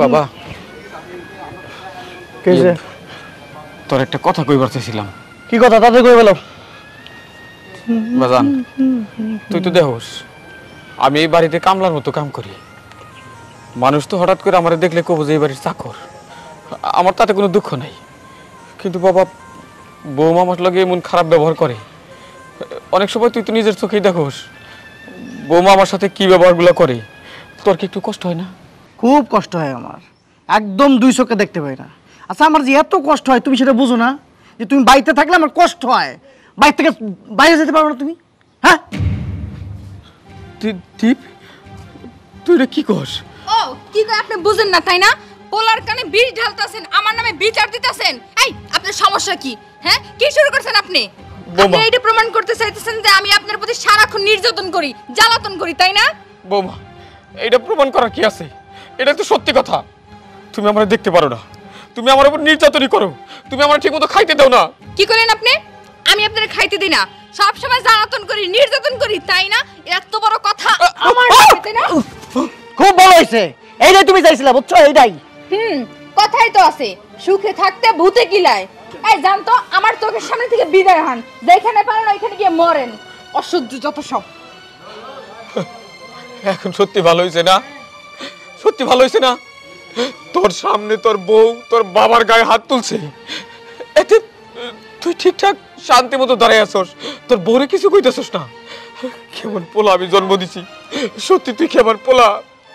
বাবা কেছে তোর একটা কথা কইবার চাইছিলাম। কি কথা তাদের কই বলো। বাজান তুই তো দেখোস আমি এই বাড়িতে কামলার মতো কাম করি। মানুষ তো হঠাৎ করে আমার দেখলে কব যে এই বাড়ির চাকর, আমার তাতে কোনো দুঃখ নাই। কিন্তু বাবা বৌমা আমার লগে এমন খারাপ ব্যবহার করে। অনেক সময় তুই তো নিজের চোখেই দেখোস বৌমা আমার সাথে কি ব্যবহারগুলো করে। তোর কি একটু কষ্ট হয় না? খুব কষ্ট হয় আমার, একদম দুই চোখে দেখতে পাই না। আচ্ছা আমার যে এত কষ্ট হয় তুমি সেটা বুঝো না? যে তুমি বাড়িতে থাকলে আমার কষ্ট হয়, বাড়ি থেকে বাইরে যেতে পারো না তুমি? হ্যাঁ দীপ তুই এটা কি কস? ও কি কই আপনি বুঝেন না তাই না? পোলার কানে বিষ ঢালতাছেন, আমার নামে বিচার দিতেছেন। এই আপনার সমস্যা কি? হ্যাঁ কি শুরু করছেন আপনি? আপনি এইটা প্রমাণ করতে চাইতেছেন যে আমি আপনার প্রতি সারাক্ষণ নির্যাতন করি, জ্বালাতন করি, তাই না? বৌমা এটা প্রমাণ করার কি আছে? এটা তো সত্যি কথা। তুমি আমার দেখতে পারো না, তুমি আমার উপর নির্যাতনই করো, তুমি আমার ঠিকমতো খাইতে দাও না। কি করেন আপনি? আমি আপনার খাইতে দিই না, সব সময় জ্বালাতন করি, নির্যাতন করি, তাই না? এত বড় কথা আমার নামে, তাই না? খুব ভালো হয়েছে, এইটাই তুমি চাইছিলা, বুঝছো? এইটাই কথাই তো আছে, সুখে থাকতে ভূতে কিলায়। এই জানতো আমার চোখের সামনে থেকে বিদায় হন, যেখানে পারেন ওইখানে গিয়ে মরেন। অসহ্য যত সব। এখন সত্যি ভালো হয়েছে না? সত্যি ভালো হয়েছে না? তোর সামনে তোর বউ তোর বাবার গায়ে হাত তুলছে, এতে তুই ঠিকঠাক শান্তি মতো দাঁড়ায় আসস, তোর বউরে কিছু কইতেছস না। কেমন পোলা আমি জন্ম দিছি, সত্যি তুই কেমন পোলা।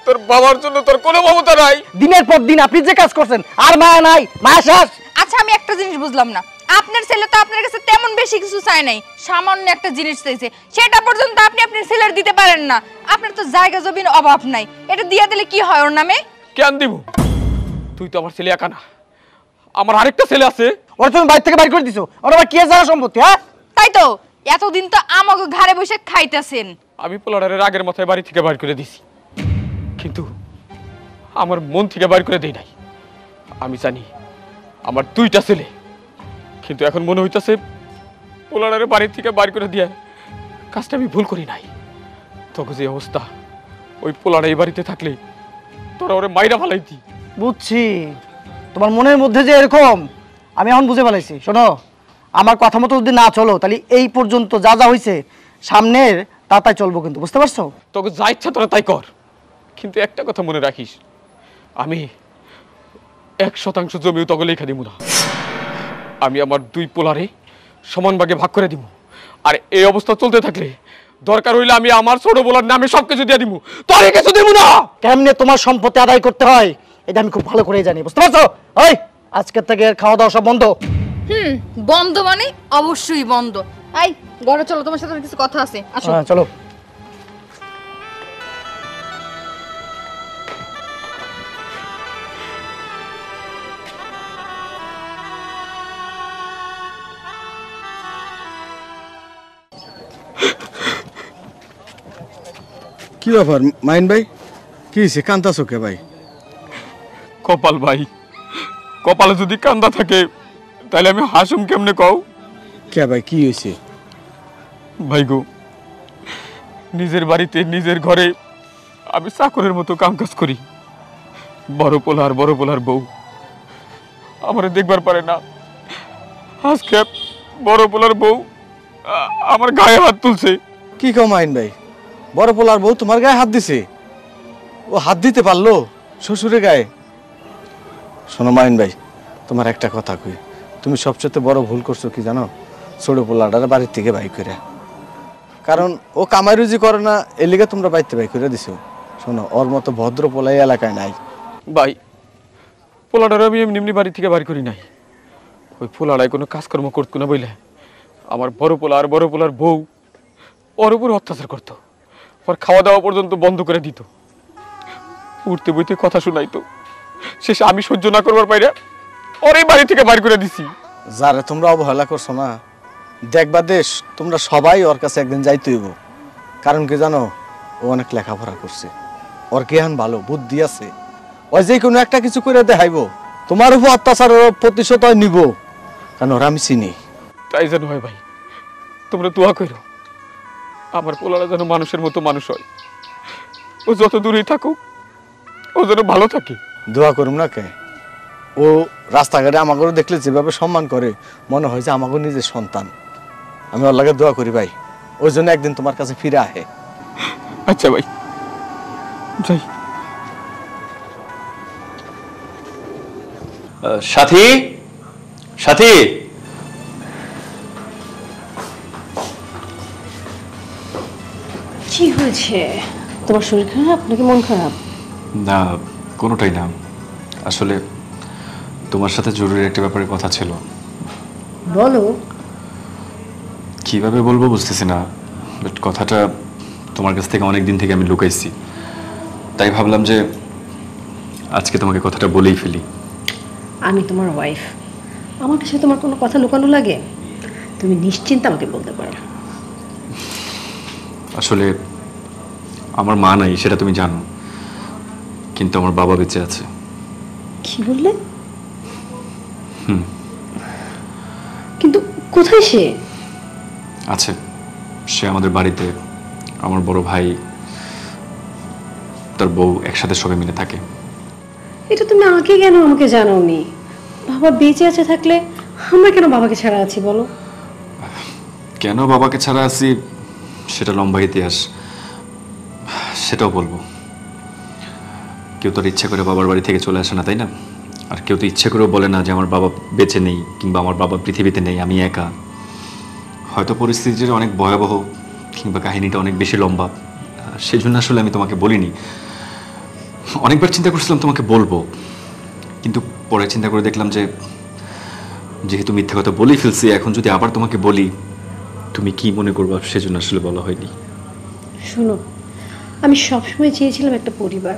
তোর বাবার জন্য তোর কোনো মমতা নাই। দিনের পর দিন আপনি যে কাজ করছেন আর মায়া নাই, মায়া শেষ। আচ্ছা আমি একটা জিনিস বুঝলাম না, আপনার ছেলে তো আপনার কাছে তেমন বেশি কিছু চায় নাই, সামান্য একটা জিনিস চাইছে, সেটা পর্যন্ত আপনি আপনার ছেলের দিতে পারেন না। আপনার তো জায়গা জমির অভাব নাই, এটা দিয়ে দিলে কি হয় ওর নামে? কেন দিব? তুই তো আমার ছেলে একা না, আমার আরেকটা ছেলে আছে। ওরা তুমি বাড়ি থেকে বাইর করে দিছো, ওরা আবার কে যাওয়া সম্পত্তি? হ্যাঁ তাই তো, এতদিন তো আমাকে ঘরে বসে খাইতেছেন। আমি পোলারের রাগের মাথায় বাড়ি থেকে বাইর করে দিছি, কিন্তু আমার মন থেকে বাইর করে দেই নাই। আমি জানি আমার দুইটা ছেলে, কিন্তু এখন মনে হইতাছে পোলারের বাড়ি থেকে বাইর করে দিয়ে কাজটা আমি ভুল করি নাই। তখন যে অবস্থা, ওই পোলারা এই বাড়িতে থাকলে তোরা ওরে মাইরা ফালাইতি। বুঝছি, তোমার মনের মধ্যে যে এরকম আমি এখন বুঝে ফেলাইছি। শোনো, আমার কথা মতো যদি না চলো তাহলে এই পর্যন্ত যা যা হয়েছে সামনের তাই চলবো, কিন্তু বুঝতে পারছো? তোকে যা ইচ্ছা তোরা তাই কর, কিন্তু একটা কথা মনে রাখিস, আমি 1% জমিও তোকে লেখা দিব না। আমি আমার দুই পোলারে সমান ভাগে ভাগ করে দিব, আর এই অবস্থা চলতে থাকলে দরকার হইলে আমি আমার ছোট পোলার নামে সবকিছু দিয়ে দিব, তোরে কিছু দিব না। কেমনে তোমার সম্পত্তি আদায় করতে হয় এটা আমি খুব ভালো করেই জানি, বুঝতে পারছো? ওই আজকের থেকে খাওয়া দাওয়া সব বন্ধ। বন্ধ মানে অবশ্যই বন্ধ। এই ঘরে চলো, তোমার সাথে কিছু কথা আছে, আসো। হ্যাঁ চলো। কি ব্যাপার মাইন ভাই, কি হয়েছে? কান্দাছো কে ভাই? কপাল ভাই, কপালে যদি কান্দা থাকে তাহলে আমি হাসুম কেমনে কও? কে ভাই কি হয়েছে? ভাই গো, নিজের বাড়িতে নিজের ঘরে আমি চাকরের মতো কাম কাজ করি, বড় পোলার বউ আমারে দেখবার পারে না। আজকে বড় পোলার বউ আমার গায়ে হাত তুলছে। কি কও মাইন ভাই, বড় পোলার বউ তোমার গায়ে হাত দিছে? ও হাত দিতে পারলো শ্বশুরের গায়ে? শোনো মাইন ভাই, তোমার একটা কথা কই, তুমি সবচেয়ে বড় ভুল করছো কি জানো? ছোট পোলাটার বাড়ির থেকে বাই করে, কারণ ও কামাই রুজি করে না, এর লিগে তোমরা বাড়িতে বাই করে দিছো। শোনো, ওর মতো ভদ্র পোলাই এলাকায় নাই। ভাই, পোলাটার আমি এমনি এমনি বাড়ি থেকে বাড়ি করি নাই, ওই পোলাটায় কোনো কাজকর্ম করতো না বইলে আমার বড় পোলার বউ ওর উপর অত্যাচার করতো, ওর খাওয়া দাওয়া পর্যন্ত বন্ধ করে দিত, উঠতে বইতে কথা শোনাইতো। শেষে আমি সহ্য না করবার বাইরে ওর এই বাড়ি থেকে বাড়ি করে দিছি। যারে তোমরা অবহেলা করছো না, দেখবা দেশ তোমরা সবাই ওর কাছে একদিন যাইতে হইব। কারণ কি জানো, ও অনেক লেখাপড়া করছে, ওর জ্ঞান ভালো, বুদ্ধি আছে, ও যে কোনো একটা কিছু করে দেখাইবো। তোমার উপর অত্যাচারের প্রতিশোধ নিব, কারণ ওরা আমি চিনি। তাই যেন হয় ভাই, তোমরা দোয়া করো আমার পোলারা যেন মানুষের মতো মানুষ হয়, ও যত দূরেই থাকুক, ও যেন ভালো থাকে। দোয়া করুম না কে, ও রাস্তাঘাটে আমাকে দেখলে যেভাবে সম্মান করে মনে হয় যে আমাকে নিজের সন্তান। আমি ওর লাগে দোয়া করি ভাই, ওই জন্য একদিন তোমার কাছে ফিরে আহে। আচ্ছা ভাই, যাই। সাথী, সাথী, কি হয়েছে? তোমার শরীর খারাপ নাকি মন খারাপ? না, কোনোটাই না। আসলে তোমার সাথে জরুরি একটা ব্যাপারে কথা ছিল। বলো। কিভাবে বলবো বুঝতেছি না, বাট কথাটা তোমার কাছ থেকে অনেক দিন থেকে আমি লুকাইছি, তাই ভাবলাম যে আজকে তোমাকে কথাটা বলেই ফেলি। আমি তোমার ওয়াইফ, আমার কাছে তোমার কোনো কথা লুকানো লাগে? তুমি নিশ্চিন্তে আমাকে বলতে পারো। আসলে আমার মা নাই সেটা তুমি জানো, কিন্তু আমার বাবা বেঁচে আছে। কি বললে? কিন্তু কোথায় সে? আছে, সে আমাদের বাড়িতে। আমার বড় ভাই, তার বউ একসাথে সবাই মিলে থাকে। এটা তুমি আগে কেন আমাকে জানাওনি? বাবা বেঁচে আছে থাকলে আমরা কেন বাবাকে ছাড়া আছি বলো? কেন বাবাকে ছাড়া আছি সেটা লম্বা ইতিহাস, সেটাও বলবো। কেউ তো ইচ্ছা করে বাবার বাড়ি থেকে চলে আসে না, তাই না? আর কেউ তো ইচ্ছে করেও বলে না যে আমার বাবা বেঁচে নেই কিংবা আমার বাবা পৃথিবীতে নেই, আমি একা। হয়তো পরিস্থিতিটা অনেক ভয়াবহ কিংবা কাহিনীটা অনেক বেশি লম্বা, সেজন্য আসলে আমি তোমাকে বলিনি। অনেকবার চিন্তা করছিলাম তোমাকে বলবো, কিন্তু পরে চিন্তা করে দেখলাম যে যেহেতু মিথ্যা কথা বলেই ফেলছি, এখন যদি আবার তোমাকে বলি তুমি কি মনে করবা, সেজন্য আসলে বলা হয়নি। শোনো, আমি সবসময় চেয়েছিলাম একটা পরিবার।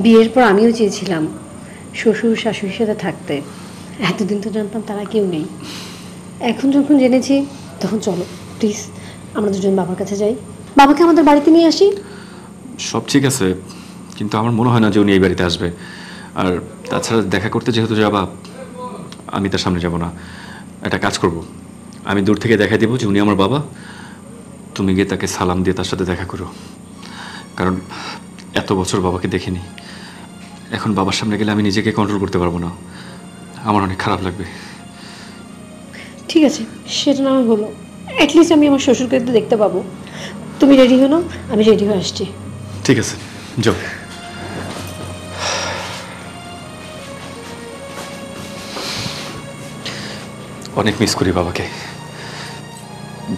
বিয়ের পর আমিও চেয়েছিলাম শ্বশুর শাশুড়ির সাথে থাকতে। এতদিন তো জানতাম তারা কেউ নেই। এখন যখন জেনেছি তখন চলো প্লিজ আমরা দুজন বাবার কাছে যাই, বাবাকে আমাদের বাড়িতে নিয়ে আসি। সব ঠিক আছে, কিন্তু আমার মনে হয় না যে উনি এই বাড়িতে আসবে। আর তাছাড়া দেখা করতে যেহেতু যাবা, আমি তার সামনে যাব না। একটা কাজ করব, আমি দূর থেকে দেখাই দেবো যে উনি আমার বাবা, তুমি গিয়ে তাকে সালাম দিয়ে তার সাথে দেখা করো। কারণ এত বছর বাবাকে দেখিনি, এখন বাবার সামনে গেলে আমি নিজেকে কন্ট্রোল করতে পারবো না, আমার অনেক খারাপ লাগবে। ঠিক আছে, সেটা না হয় হলো, অ্যাটলিস্ট আমি আমার শ্বশুরকে তো দেখতে পাবো। তুমি রেডি হো না? আমি রেডি হয়ে আসছি। ঠিক আছে, যাও। অনেক মিস করি বাবাকে।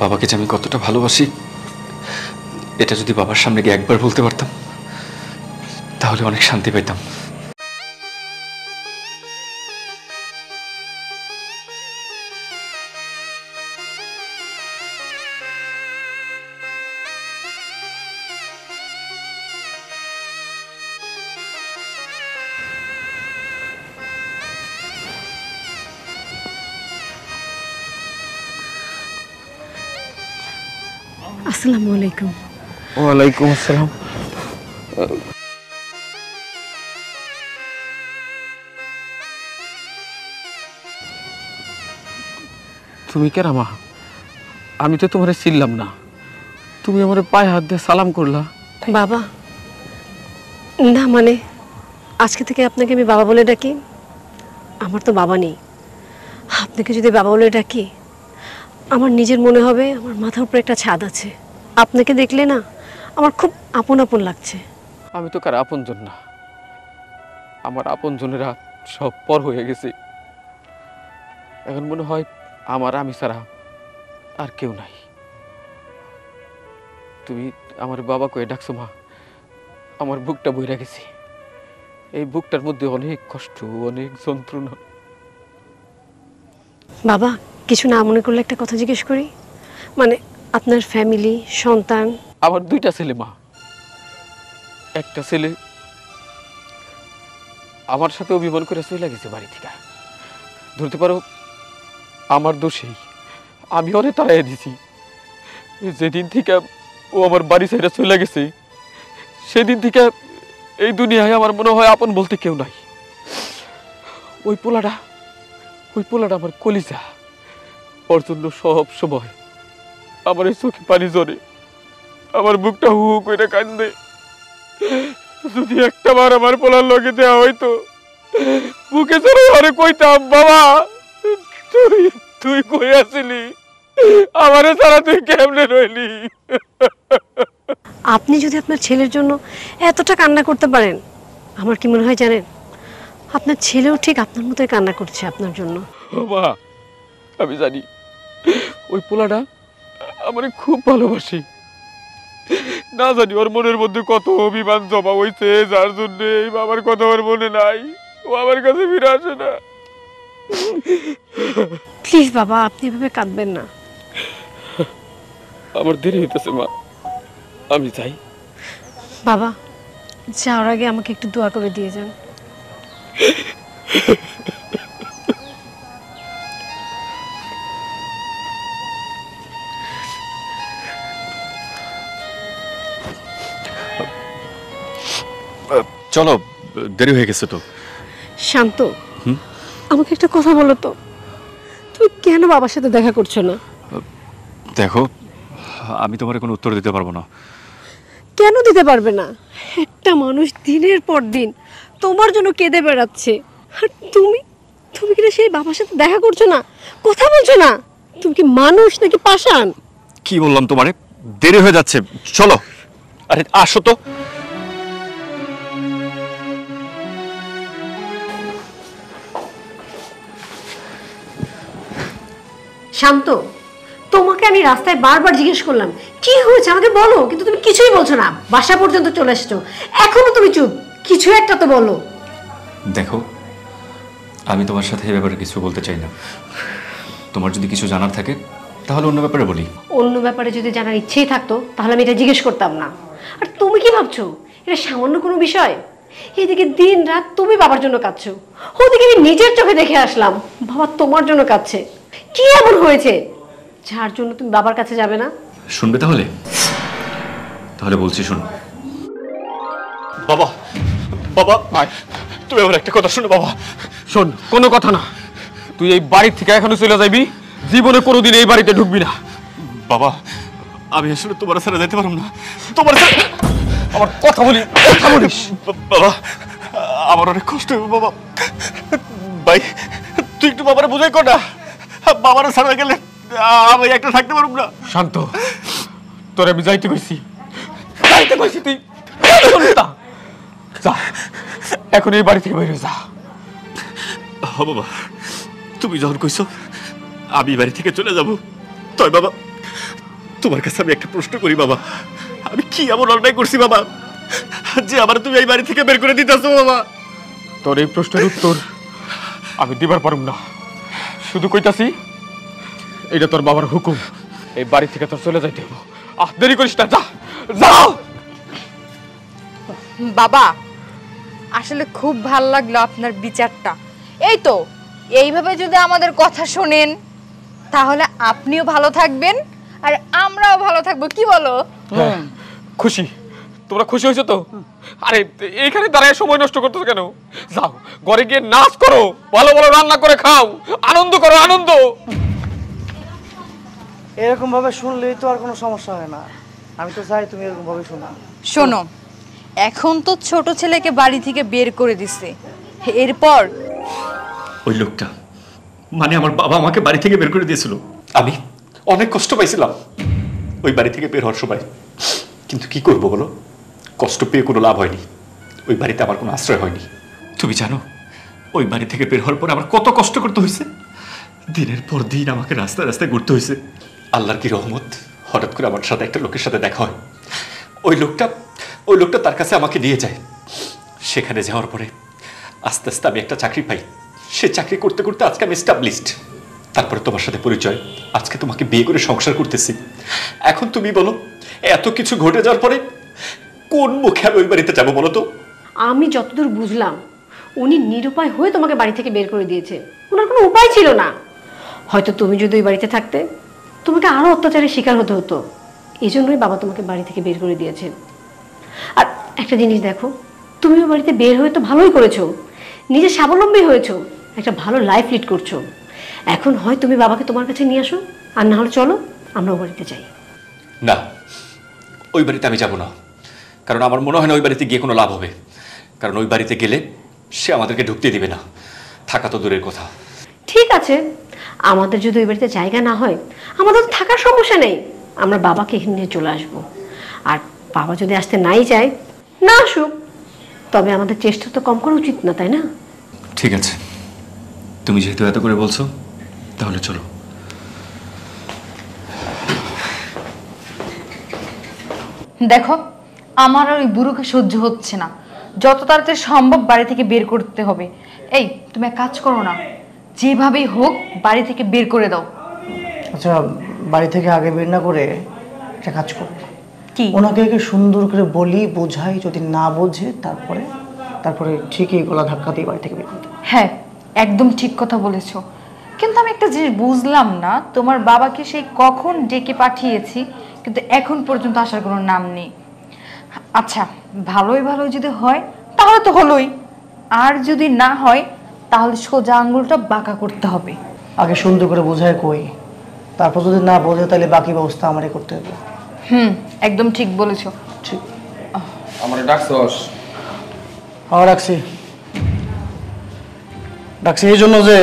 বাবাকে যে আমি কতটা ভালোবাসি এটা যদি বাবার সামনে গিয়ে একবার বলতে পারতাম তাহলে অনেক শান্তি পেতাম। আসসালামু আলাইকুম। ওয়ালাইকুম আসসালাম। তুমি কেন মা? আমি তো তোমারে চিনলাম না, তুমি আমার পায়ে হাত দিয়ে সালাম করলা। বাবা না, মানে আজকে থেকে আপনাকে আমি বাবা বলে ডাকি। আমার তো বাবা নেই, আপনাকে যদি বাবা বলে ডাকি আমার নিজের মনে হবে আমার মাথার উপরে একটা ছাদ আছে। আপনাকে দেখলে না আমার খুব আপন আপন লাগছে। আমি তো কার আপনজন না, আমার আপনজনেরা সব পর হয়ে গেছে। এখন মনে হয় আমার আমি ছাড়া আর কেউ নাই। তুমি আমার বাবা কয়ে ডাকছো মা, আমার বুকটা বইরা গেছে। এই বুকটার মধ্যে অনেক কষ্ট, অনেক যন্ত্রণা। বাবা কিছু না মনে করলে একটা কথা জিজ্ঞেস করি, মানে আপনার ফ্যামিলি, সন্তান? আমার দুইটা ছেলে মা। একটা ছেলে আমার সাথে অভিমান করে চলে গেছে বাড়ি থেকে। ধরতে পারো আমার দোষেই আমি ওরে তাড়াইয়া দিছি। যেদিন থেকে ও আমার বাড়ি ছেড়ে চলে গেছে সেদিন থেকে এই দুনিয়ায় আমার মনে হয় আপন বলতে কেউ নাই। ওই পোলাটা আমার কলিজা। ওর জন্য সব সময় আমার এই চোখে পানি ঝরে, আমার বুকটা হু হু করে কান্দে। যদি একটা বার আমার পোলার লগে দেওয়া হইতো, বুকে চড়ে ঘরে কইতাম, বাবা তুই তুই কই আসিলি, আমারে ছাড়া তুই কেমনে রইলি। আপনি যদি আপনার ছেলের জন্য এতটা কান্না করতে পারেন, আমার কি মনে হয় জানেন, আপনার ছেলেও ঠিক আপনার মতোই কান্না করছে আপনার জন্য। মা, আমি জানি ওই পোলাটা আমারে খুব ভালোবাসি। না জানি ওর মনের মধ্যে কত অভিমান জমা হইছে, যার জন্য এই বাবার কথা ওর মনে নাই, ও আমার কাছে ফিরে আসে না। প্লিজ বাবা, আপনি এভাবে কাঁদবেন না। আমার দেরি হইতেছে মা, আমি চাই। বাবা, যাওয়ার আগে আমাকে একটু দোয়া করে দিয়ে যান। চলো, দেরি হয়ে গেছে তো। শান্ত, আমাকে একটা কথা বলো তো, তুমি কেন বাবার সাথে দেখা করছো না? দেখো, আমি তোমার কোনো উত্তর দিতে পারবো না। কেন দিতে পারবে না? একটা মানুষ দিনের পর দিন তোমার জন্য কেঁদে বেড়াচ্ছে, আর তুমি তুমি কি সেই বাবার সাথে দেখা করছো না, কথা বলছো না? তুমি কি মানুষ নাকি পাষাণ? কি বললাম তোমারে, দেরি হয়ে যাচ্ছে, চলো। আরে আসো তো। শান্ত, তোমাকে আমি রাস্তায় বারবার জিজ্ঞেস করলাম কি হয়েছে আমাকে বলো, কিন্তু তুমি কিছুই বলছো না। বাসা পর্যন্ত চলে এসছো, এখনো তুমি চুপ। কিছু একটা তো বলো। দেখো, আমি তোমার সাথে এই ব্যাপারে কিছু বলতে চাই না। তোমার যদি কিছু জানার থাকে তাহলে অন্য ব্যাপারে বলি। অন্য ব্যাপারে যদি জানার ইচ্ছেই থাকতো তাহলে আমি এটা জিজ্ঞেস করতাম না। আর তুমি কি ভাবছো এটা সামান্য কোনো বিষয়? এদিকে দিন রাত তুমি বাবার জন্য কাঁদছো, ওদিকে আমি নিজের চোখে দেখে আসলাম বাবা তোমার জন্য কাঁদছে। কি এমন হয়েছে যার জন্য তুমি বাবার কাছে যাবে না? শুনবে তাহলে? তাহলে বলছি, শোনো। বাবা, বাবা, তুমি আমার একটা কথা শোনো। বাবা শোন, কোনো কথা না, তুই এই বাড়ি থেকে এখনো চলে যাবি, জীবনে কোনোদিন এই বাড়িতে ঢুকবি না। বাবা, আমি আসলে তোমার ছাড়া যেতে পারবো না। তোমার আমার কথা বলিস। বাবা, আমার অনেক কষ্ট হবে বাবা। ভাই, তুই একটু বাবারে বুঝাই কর না। বাবারা ছাড়া গেলে আমি একটা থাকতে পারবো না। শান্ত, তোর আমি যাইতে কইছি, তুই যা, এখন এই বাড়ি থেকে বেরিয়ে যা। বাবা, তুমি যখন কইছো আমি বাড়ি থেকে চলে যাব, তাই বাবা তোমার কাছে আমি একটা প্রশ্ন করি। বাবা, আমি কি এমন অন্যায় করছি বাবা যে আমার তুমি এই বাড়ি থেকে বের করে দিতেছো? বাবা, তোর এই প্রশ্নের উত্তর আমি দিবার পারুম না, শুধু কইতাছি এটা তোর বাবার হুকুম, এই বাড়ি থেকে তোর চলে যাইতে হবে। দেরি করিস না, যা যাও। বাবা, আসলে খুব ভালো লাগলো আপনার বিচারটা। এই তো, এইভাবে যদি আমাদের কথা শোনেন তাহলে আপনিও ভালো থাকবেন আর আমরাও ভালো থাকবো, কি বলো? খুশি? তোমরা খুশি হয়েছো তো? আরে এইখানে দাঁড়ায় সময় নষ্ট করতেছো কেন? যাও ঘরে গিয়ে নাচ করো, ভালো ভালো রান্না করে খাও, আনন্দ করো, আনন্দ। এরকম ভাবে শুনলেই তো আর কোনো সমস্যা হয় না। আমি তো চাই তুমি এরকম ভাবে শোনা। শোনো, এখন তো ছোট ছেলেকে বাড়ি থেকে বের করে দিছে, এরপর ওই লোকটা মানে আমার বাবা আমাকে বাড়ি থেকে বের করে দিয়েছিল। আমি অনেক কষ্ট পাইছিলাম ওই বাড়ি থেকে বের হওয়ার সময়, কিন্তু কি করবো বলো, কষ্ট পেয়ে কোনো লাভ হয়নি। ওই বাড়িতে আমার কোনো আশ্রয় হয়নি। তুমি জানো ওই বাড়ি থেকে বের হওয়ার পর আমার কত কষ্ট করতে হয়েছে। দিনের পর দিন আমাকে রাস্তায় রাস্তায় ঘুরতে হয়েছে। আল্লাহর কি রহমত, হঠাৎ করে আমার সাথে একটা লোকের সাথে দেখা হয়। ওই লোকটা তার কাছে আমাকে নিয়ে যায়। সেখানে যাওয়ার পরে আস্তে আস্তে আমি একটা চাকরি পাই। সে চাকরি করতে করতে আজকে আমি এস্টাবলিশড। তারপরে তোমার সাথে পরিচয়, আজকে তোমাকে বিয়ে করে সংসার করতেছি। এখন তুমি বলো, এত কিছু ঘটে যাওয়ার পরে কোন মুখে আমি ওই বাড়িতে যাবো বলো তো? আমি যতদূর বুঝলাম উনি নিরুপায় হয়ে তোমাকে বাড়ি থেকে বের করে দিয়েছে, ওনার কোনো উপায় ছিল না। হয়তো তুমি যদি ওই বাড়িতে থাকতে তোমাকে আরো অত্যাচারের শিকার হতে হতো, এই জন্যই বাবা তোমাকে বাড়ি থেকে বের করে দিয়েছে। আর একটা জিনিস দেখো, তুমি ওই বাড়িতে বের হয়ে তো ভালোই করেছো, নিজে স্বাবলম্বী হয়েছো, একটা ভালো লাইফ লিড করছো। এখন হয় তুমি বাবাকে তোমার কাছে নিয়ে আসো, আর না হলে চলো আমরা ওই বাড়িতে যাই। না, ওই বাড়িতে আমি যাব না। কারণ আমার মনে হয় না ওই বাড়িতে গিয়ে কোনো লাভ হবে, কারণ ওই বাড়িতে গেলে সে আমাদেরকে ঢুকতে দিবে না, থাকা তো দূরের কথা। ঠিক আছে, আমাদের যদি ওই বাড়িতে জায়গা না হয় আমাদের তো থাকার সমস্যা নেই, আমরা বাবাকে এখানে নিয়ে চলে আসবো। আর বাবা যদি আসতে নাই চায়, না আসুক, তবে আমাদের চেষ্টা তো কম করা উচিত না, তাই না? ঠিক আছে, তুমি যেহেতু এত করে বলছো তাহলে চলো। দেখো, আমার আর ওই বুড়োকে সহ্য হচ্ছে না, যত তাড়াতাড়ি সম্ভব বাড়ি থেকে বের করতে হবে। এই তুমি এক কাজ করো না, যেভাবেই হোক বাড়ি থেকে বের করে দাও। আচ্ছা, বাড়ি থেকে আগে বের না করে একটা কাজ করবো, কি? ওনাকে সুন্দর করে বলি, বোঝাই, যদি না বোঝে তারপরে ঠিকই গলা ধাক্কা দিয়ে বাড়ি থেকে বের করতে। হ্যাঁ, একদম ঠিক কথা বলেছো, কিন্তু আমি একটা জিনিস বুঝলাম না, তোমার বাবাকে সেই কখন ডেকে পাঠিয়েছি কিন্তু এখন পর্যন্ত আসার কোনো নাম নেই। আচ্ছা, ভালোই যদি হয় তাহলে তো হলোই, আর যদি না হয় তাহলে সোজা আঙ্গুলটা বাঁকা করতে হবে। আগে সুন্দর করে বোঝায় কই, তারপর যদি না বোঝে তাহলে বাকি ব্যবস্থা আমারই করতে হবে। একদম ঠিক বলেছো। ঠিক। আমার ডাকছস? হ্যাঁ, ডাকছি এই জন্য যে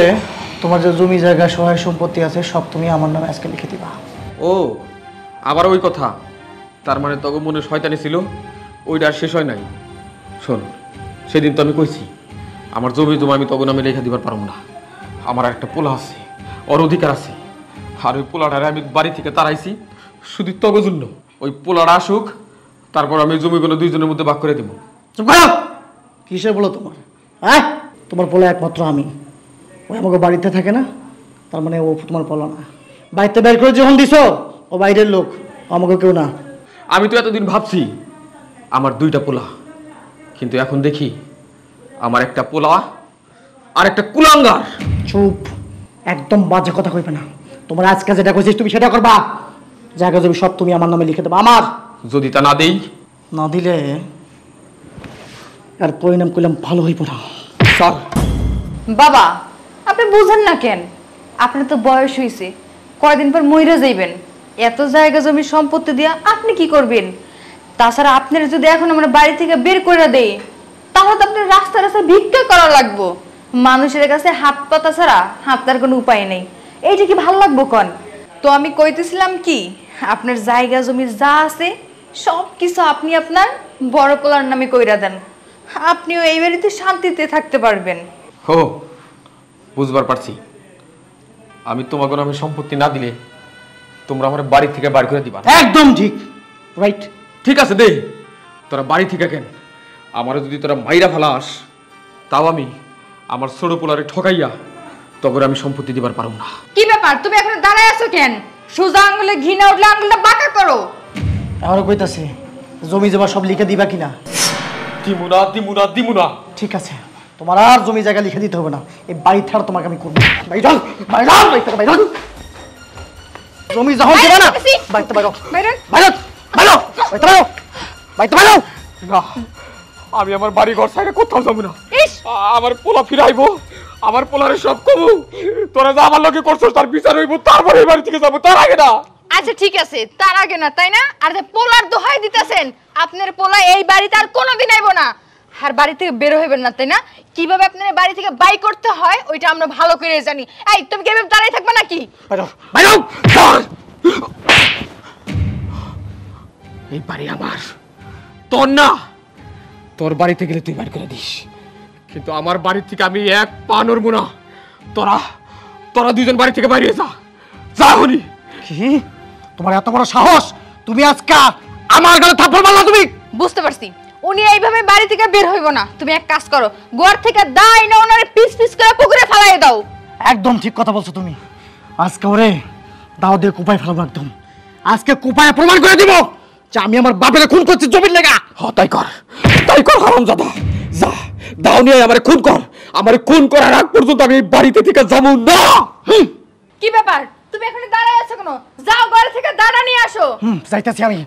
তোমার যে জমি জায়গা সহায় সম্পত্তি আছে সব তুমি আমার নামে আজকে লিখে দিবা। ও, আবার ওই কথা? তার মানে তোকে মনে শয়তানি ছিল, ওইটা আর শেষ হয় নাই। শোন, সেদিন তো আমি কইছি আমার জমি আমি তোকে নামে লেখা দিবার পারবো না। আমার একটা পোলা আছে, ওর অধিকার আছে, আর ওই পোলাটারে আমি বাড়ি থেকে তাড়াইছি শুধু তোকে জন্য। ওই পোলাটা আসুক, তারপর আমি জমিগুলো দুইজনের মধ্যে ভাগ করে দেবো। কিসের বলো তোমার? হ্যাঁ, তোমার পোলা একমাত্র আমি। ওই আমাকে বাড়িতে থাকে না, তার মানে ও তোমার পোলা না। বাড়িতে বের করে যখন দিছো, ও বাইরের লোক, আমাকে কেউ না। আমি তো এতদিন ভাবছি আমার দুইটা পোলা, কিন্তু এখন দেখি আমার একটা পোলা আর একটা কুলাঙ্গার। চুপ, একদম বাজে কথা কইবে না। তোমার আজকে যেটা কইছিস তুমি সেটা করবা। জায়গা জমি সব তুমি আমার নামে লিখে দেবো। আমার যদি তা না দেই, না দিলে আর পরিণাম করলাম ভালো হইব না। চল। বাবা, আপনি বুঝেন না কেন? আপনার তো বয়স হয়েছে, কয়দিন পর মইরা যাইবেন, এত জায়গা জমি সম্পত্তি দিয়া আপনি কি করবেন? তাছাড়া আপনার যদি এখন আমরা বাড়ি থেকে বের করে দেই তাহলে তো আপনার রাস্তায় ভিক্ষা করা লাগবো। মানুষের কাছে হাত পাতা ছাড়া হাতার কোনো উপায় নেই। এইটা কি ভালো লাগবো কন? তো আমি কইতেছিলাম কি, আপনার জায়গা জমি যা আছে সব কিছু আপনি আপনার বড় পোলার নামে কইরা দেন, আপনিও এই বাড়িতে শান্তিতে থাকতে পারবেন। হো, বুঝবার পারছি। আমি তোমাকে নামে সম্পত্তি না দিলে তোমরা আমার বাড়ি থেকে বার করে দিবা। একদম ঠিক, রাইট। ঠিক আছে দে, তোরা বাড়ি থেকে কেন, আমারও যদি তোরা মাইরা ফালাস তাও আমি আমার ছোট পোলারে ঠকাইয়া তখন আমি সম্পত্তি দিবার পারব না। কি ব্যাপার, তুমি এখন দাঁড়ায় আছো কেন? সোজা আঙ্গুলে ঘি না উঠলে আঙ্গুলটা বাঁকা করো। আমারও কইতাছে জমি জমা সব লিখে দিবা কিনা? দিমুনা। ঠিক আছে, তোমার আর জমি জায়গা লিখে দিতে হবে না। এই বাড়ি ছাড়া তোমাকে আমি করবো। বাইরন বাইরন বাইরন, জমি যখন দিবা না বাইতে বাইরো বাইরন বাইরন বাইরো বাইতে বাইরো বাইতে বাইরো। না, আমি আমার বাড়ি ঘর সাইডে কোথাও যাবো না। ইস, আমার পোলা ফিরাইবো, আমার পোলারে সব কমু, তোরা যা আমার লগে করছস তার বিচার হইব, তারপরে এই বাড়ি থেকে যাবো, তার আগে না। আচ্ছা ঠিক আছে, তার আগে না, তাই না? আর যে পোলার দোহাই দিতেছেন, আপনার পোলা এই বাড়িতে আর কোনোদিন আইব না, আর বাড়ি থেকে বের হইবেন না, তাই না? কিভাবে আপনার বাড়ি থেকে বাই করতে হয় ওইটা আমরা ভালো করে জানি। এই তুমি কিভাবে দাঁড়াই থাকবে নাকি? বাইরো বাইরো। এই বাড়ি আমার, তোর না। তোর বাড়িতে গেলে তুই বাড়ি করে দিস, কিন্তু আমার বাড়ি থেকে আমি এক পা নড়বো না। তোরা দুজন বাড়ি থেকে বাইরে যা হনি। কি তোমার এত বড় সাহস? তুমি আজকে আমার গালে থাপ্পড় মারলা তুমি? বুঝতে পারছি, উনি এইভাবে বাড়ি থেকে বের হইব না। তুমি এক কাজ করো, গোয়ার থেকে দাই না ওনারে পিস পিস করে পুকুরে ফেলাই দাও। একদম ঠিক কথা বলছো তুমি। আজকে ওরে দাও দিয়ে কুপায় ফেলবো একদম। আজকে কুপায় প্রমাণ করে দিব যে আমি আমার বাপের খুন করছি জমির লেগা। তাই কর হারামজাদা, যা দাও নিয়ে আমারে খুন কর। আমারে খুন করার আগ পর্যন্ত আমি এই বাড়িতে থেকে যাবো না। কি ব্যাপার, তুমি এখানে দাঁড়ায় আছো কেন? যাও ঘর থেকে দাঁড়া নিয়ে আসো। যাইতাছি আমি।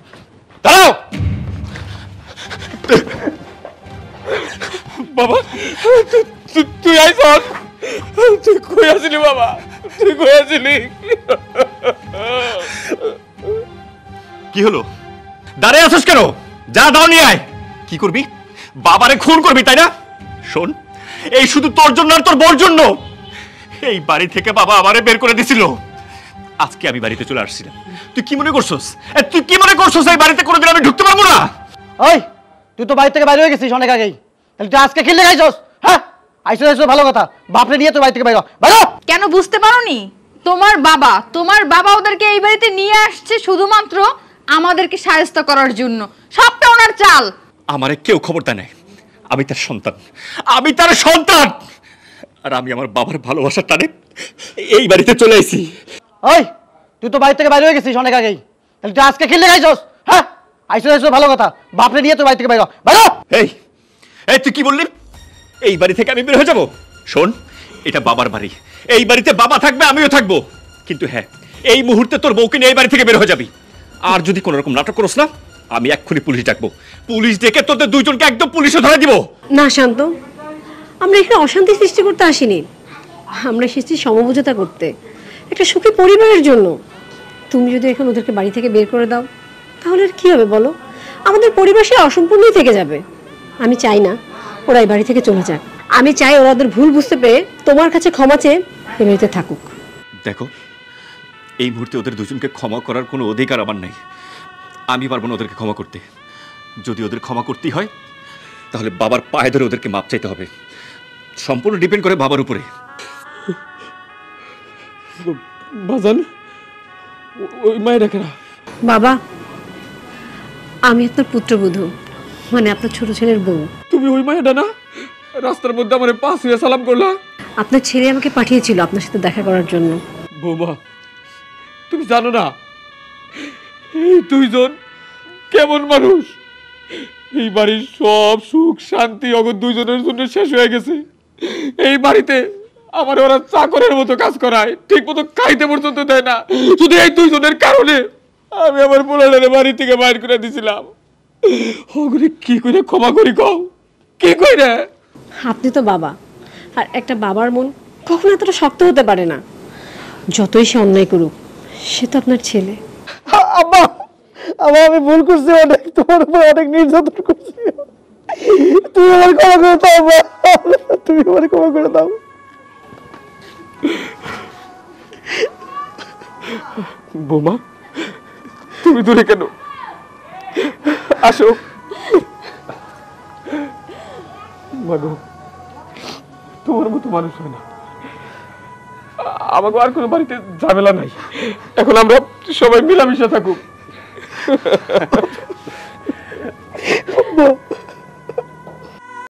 দাঁড়াও বাবা, তুই আইসন? তুই কই আসলি বাবা? তুই কই আসলি? কি হলো? দাঁড়িয়ে আছিস কেন? যা দাও নিয়ে আয়। কি করবি? বাবারে খুন করবি তাই না? শোন, এই শুধু তোর জন্য আর তোর বোর জন্য এই বাড়ি থেকে বাবা আমারে বের করে দিছিল। আজকে আমি বাড়িতে চলে আসছিলাম, তুই কি মনে করছস? তুই কি মনে করছস এই বাড়িতে কোনোদিন আমি ঢুকতে পারবো না? ওই তুই তো বাড়ি থেকে বাইরে হয়ে গেছিস অনেক আগেই, তাহলে তুই আজকে খেললে খাইছস? হ্যাঁ, আইসো ভালো কথা, বাপরে নিয়ে তো বাড়ি থেকে বাইরে বাইরে। কেন বুঝতে পারোনি? তোমার বাবা ওদেরকে এই বাড়িতে নিয়ে আসছে শুধুমাত্র আমাদেরকে সাহায্য করার জন্য। সবটা ওনার চাল। আমারে কেউ খবর দেয় নাই, আমি তার সন্তান, আমি তার সন্তান। আর আমি আমার বাবার ভালোবাসার টানে এই বাড়িতে চলে এসেছি। ওই তুই তো বাড়ি থেকে বাইরে হয়ে গেছিস অনেক আগেই, তাহলে তুই আজকে খেললে খাইছস? হ্যাঁ, আইসো ভালো কথা, বাপরে নিয়ে তো বাড়ি থেকে বাইরে বাইরে। এই তুই কি বললি? এই বাড়ি থেকে আমি বের হয়ে যাব? শোন, এটা বাবার বাড়ি, এই বাড়িতে বাবা থাকবে, আমিও থাকবো। কিন্তু হ্যাঁ, এই মুহূর্তে তোর বউকে নিয়ে এই বাড়ি থেকে বের হয়ে যাবি। আর যদি কোনো রকম নাটক করস না, আমি এক্ষুনি পুলিশ ডাকবো। পুলিশ ডেকে তোদের দুইজনকে একদম পুলিশে ধরে দিব। না শান্ত, আমরা এখানে অশান্তি সৃষ্টি করতে আসিনি, আমরা এসেছি সমঝোতা করতে, একটা সুখী পরিবারের জন্য। তুমি যদি এখন ওদেরকে বাড়ি থেকে বের করে দাও তাহলে আর কি হবে বলো? আমাদের পরিবার সে অসম্পূর্ণই থেকে যাবে। আমি চাই না ওরা এই বাড়ি থেকে চলে যাক। আমি চাই ওরা ওদের ভুল বুঝতে পেরে তোমার কাছে ক্ষমা চেয়ে এই বাড়িতে থাকুক। দেখো, এই মুহূর্তে ওদের দুজনকে ক্ষমা করার কোনো অধিকার আমার নাই। আমি পারবো না ওদেরকে ক্ষমা করতে। যদি ওদের ক্ষমা করতেই হয় তাহলে বাবার পায়ে ধরে ওদেরকে মাপ চাইতে হবে। সম্পূর্ণ ডিপেন্ড করে বাবার উপরে। বাজান, ওই মায়েরা কেনা? বাবা, আমি আপনার পুত্রবধূ, মানে আপনার ছোট ছেলের বউ। তুমি ওই মায়েরা না? রাস্তার মধ্যে আমার পাশ হয়ে সালাম করলা। আপনার ছেলে আমাকে পাঠিয়েছিল আপনার সাথে দেখা করার জন্য। বৌমা, তুমি জানো না এই দুইজন কেমন মানুষ? এই বাড়ির সব সুখ শান্তি অগর দুইজনের জন্য শেষ হয়ে গেছে। এই বাড়িতে আমার ওরা চাকরের মতো কাজ করায়, ঠিক মতো খাইতে পর্যন্ত দেয় না। শুধু এই দুইজনের কারণে আমি আমার পোলাটারে বাড়ি থেকে বাইর করে দিছিলাম। ওগুলি কি করে ক্ষমা করি কও? কি কইরে? আপনি তো বাবা, আর একটা বাবার মন কখনো এতটা শক্ত হতে পারে না। যতই সে অন্যায় করুক, সে তো আপনার ছেলে। আব্বা, আমি ভুল করছি, অনেক তোমার উপর অনেক নির্যাতন করছি। তুমি আমার ক্ষমা করে দাও আব্বা, তুমি আমার ক্ষমা করে দাও। বৌমা, তুমি দূরে কেন? আসো। মানু, তোমার মতো মানুষ হয় না। আমাকে আর কোনো বাড়িতে ঝামেলা নাই। এখন আমরা সবাই মিলামিশা থাকুক।